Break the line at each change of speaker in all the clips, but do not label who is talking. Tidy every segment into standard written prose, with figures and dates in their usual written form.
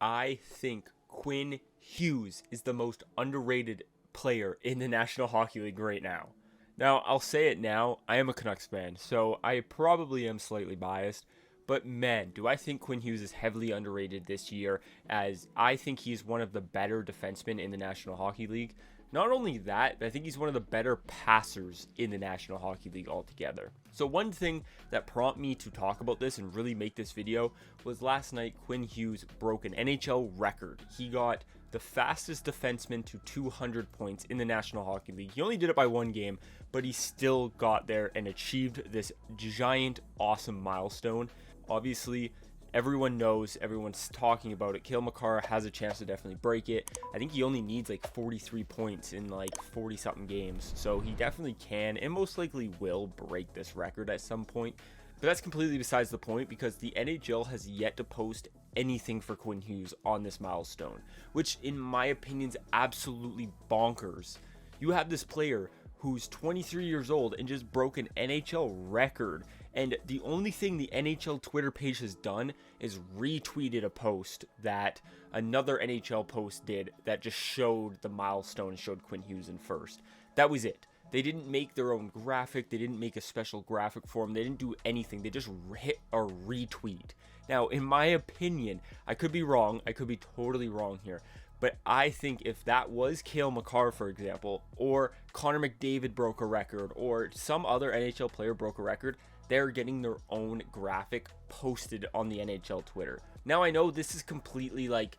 I think Quinn Hughes is the most underrated player in the National Hockey League right now. Now, I'll say it now, I am a Canucks fan, so I probably am slightly biased, but man, do I think Quinn Hughes is heavily underrated this year, as I think he's one of the better defensemen in the National Hockey League. Not only that, but I think he's one of the better passers in the National Hockey League altogether. So one thing that prompted me to talk about this and really make this video was last night Quinn Hughes broke an NHL record. He got the fastest defenseman to 200 points in the National Hockey League. He only did it by one game, but he still got there and achieved this giant, awesome milestone. Obviously, everyone knows, everyone's talking about it. Cale Makar has a chance to definitely break it. I think he only needs like 43 points in like 40 something games. So he definitely can and most likely will break this record at some point. But that's completely besides the point, because the NHL has yet to post anything for Quinn Hughes on this milestone, which in my opinion is absolutely bonkers. You have this player who's 23 years old and just broke an NHL record, and the only thing the NHL Twitter page has done is retweeted a post that another NHL post did that just showed the milestone and showed Quinn Hughes in first. That was it. They didn't make their own graphic. They didn't make a special graphic for him. They didn't do anything. They just hit a retweet. Now, in my opinion, I could be wrong. I could be totally wrong here. But I think if that was Cale Makar, for example, or Connor McDavid broke a record, or some other NHL player broke a record, they're getting their own graphic posted on the NHL Twitter. Now, I know this is completely like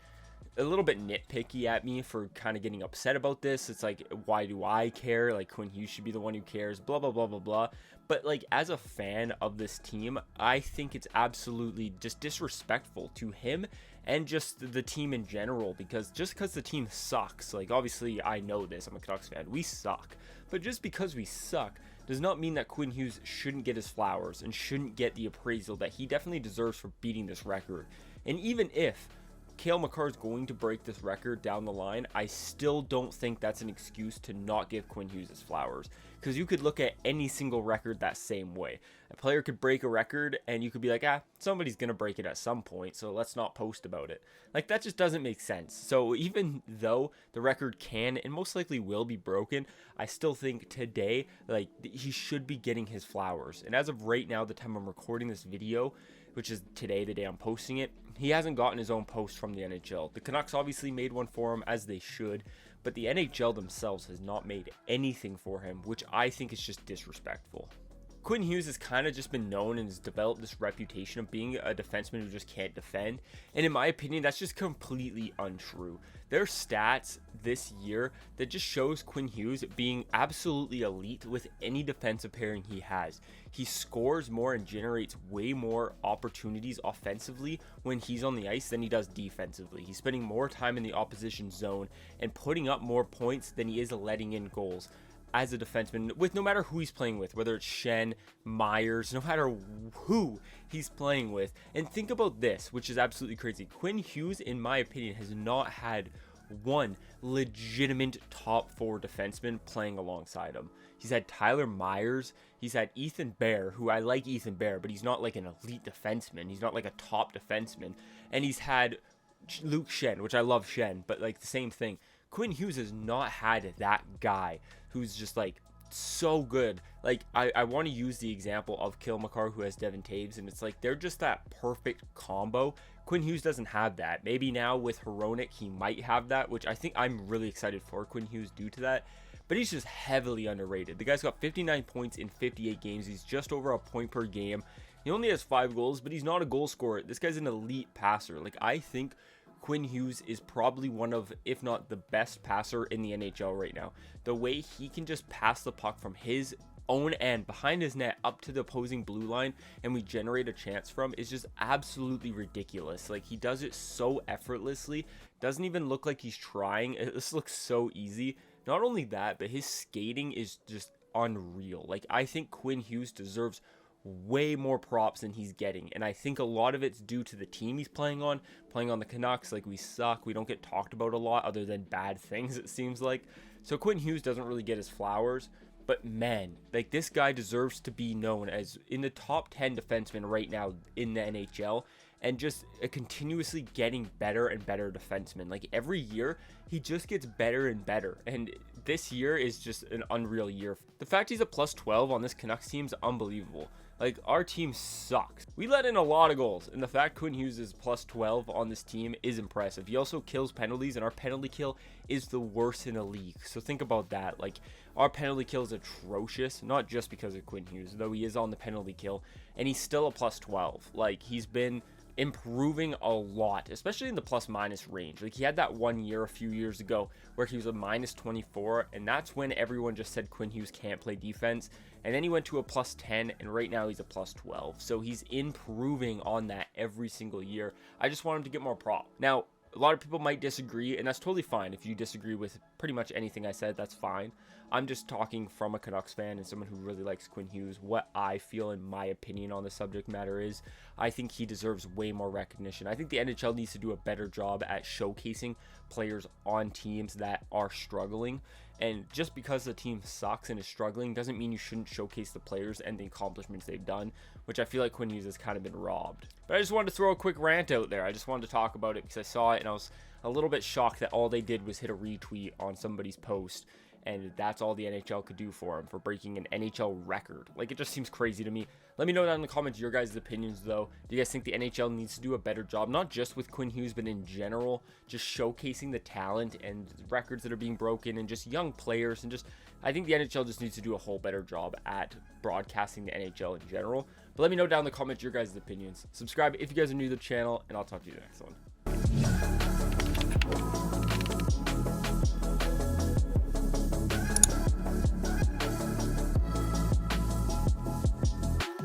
a little bit nitpicky at me for kind of getting upset about this. It's like, why do I care? Like, Quinn Hughes should be the one who cares, blah, blah, blah, blah, blah. But like, as a fan of this team, I think it's absolutely just disrespectful to him and just the team in general, because just because the team sucks, like obviously I know this, I'm a Canucks fan, we suck. But just because we suck does not mean that Quinn Hughes shouldn't get his flowers and shouldn't get the appraisal that he definitely deserves for beating this record. And even if Cale Makar is going to break this record down the line, I still don't think that's an excuse to not give Quinn Hughes his flowers, because you could look at any single record that same way. A player could break a record and you could be like, somebody's gonna break it at some point, so let's not post about it. Like, that just doesn't make sense. So even though the record can and most likely will be broken, I still think today, like, he should be getting his flowers. And as of right now, the time I'm recording this video, which is today, the day I'm posting it, he hasn't gotten his own post from the NHL. The Canucks obviously made one for him, as they should, but the NHL themselves has not made anything for him, which I think is just disrespectful. Quinn Hughes has kind of just been known and has developed this reputation of being a defenseman who just can't defend. And in my opinion, that's just completely untrue. There are stats this year that just shows Quinn Hughes being absolutely elite with any defensive pairing he has. He scores more and generates way more opportunities offensively when he's on the ice than he does defensively. He's spending more time in the opposition zone and putting up more points than he is letting in goals as a defenseman, with no matter who he's playing with, whether it's Schenn, Myers, no matter who he's playing with. And think about this, which is absolutely crazy. Quinn Hughes, in my opinion, has not had one legitimate top four defenseman playing alongside him. He's had Tyler Myers, he's had Ethan Bear, who I like Ethan Bear, but he's not like an elite defenseman. He's not like a top defenseman. And he's had Luke Schenn, which I love Schenn, but like the same thing. Quinn Hughes has not had that guy who's just like so good. Like, I want to use the example of Cale Makar, who has Devin Taves, and it's like they're just that perfect combo. Quinn Hughes doesn't have that. Maybe now with Hronek he might have that, which I think I'm really excited for Quinn Hughes due to that. But he's just heavily underrated. The guy's got 59 points in 58 games. He's just over a point per game. He only has 5 goals, but he's not a goal scorer. This guy's an elite passer. Like, I think Quinn Hughes is probably one of, if not the best passer in the NHL right now. The way he can just pass the puck from his own end behind his net up to the opposing blue line and we generate a chance from is just absolutely ridiculous. Like, he does it so effortlessly. Doesn't even look like he's trying. This looks so easy. Not only that, but his skating is just unreal. Like, I think Quinn Hughes deserves way more props than he's getting, and I think a lot of it's due to the team he's playing on the Canucks. Like, we suck, we don't get talked about a lot other than bad things, it seems like. So Quinn Hughes doesn't really get his flowers, but man, like, this guy deserves to be known as in the top 10 defensemen right now in the NHL, and just a continuously getting better and better defenseman. Like every year, he just gets better and better. And this year is just an unreal year. The fact he's a plus 12 on this Canucks team is unbelievable. Like, our team sucks. We let in a lot of goals, and the fact Quinn Hughes is plus 12 on this team is impressive. He also kills penalties, and our penalty kill is the worst in the league. So think about that. Like, our penalty kill is atrocious, not just because of Quinn Hughes, though he is on the penalty kill, and he's still a plus 12. Like, he's been improving a lot, especially in the plus minus range. Like, he had that 1 year a few years ago where he was a minus 24, and that's when everyone just said Quinn Hughes can't play defense. And then he went to a plus 10, and right now he's a plus 12. So he's improving on that every single year. I just want him to get more prop. Now, a lot of people might disagree, and that's totally fine. If you disagree with pretty much anything I said, that's fine. I'm just talking from a Canucks fan and someone who really likes Quinn Hughes. What I feel, in my opinion, on the subject matter is I think he deserves way more recognition. I think the NHL needs to do a better job at showcasing players on teams that are struggling. And just because the team sucks and is struggling doesn't mean you shouldn't showcase the players and the accomplishments they've done, which I feel like Quinn Hughes has kind of been robbed. But I just wanted to throw a quick rant out there. I just wanted to talk about it because I saw it and I was a little bit shocked that all they did was hit a retweet on somebody's post. And that's all the NHL could do for him, for breaking an NHL record. Like, it just seems crazy to me. Let me know down in the comments your guys' opinions, though. Do you guys think the NHL needs to do a better job, not just with Quinn Hughes, but in general, just showcasing the talent and records that are being broken and just young players? And just, I think the NHL just needs to do a whole better job at broadcasting the NHL in general. But let me know down in the comments your guys' opinions. Subscribe if you guys are new to the channel, and I'll talk to you in the next one.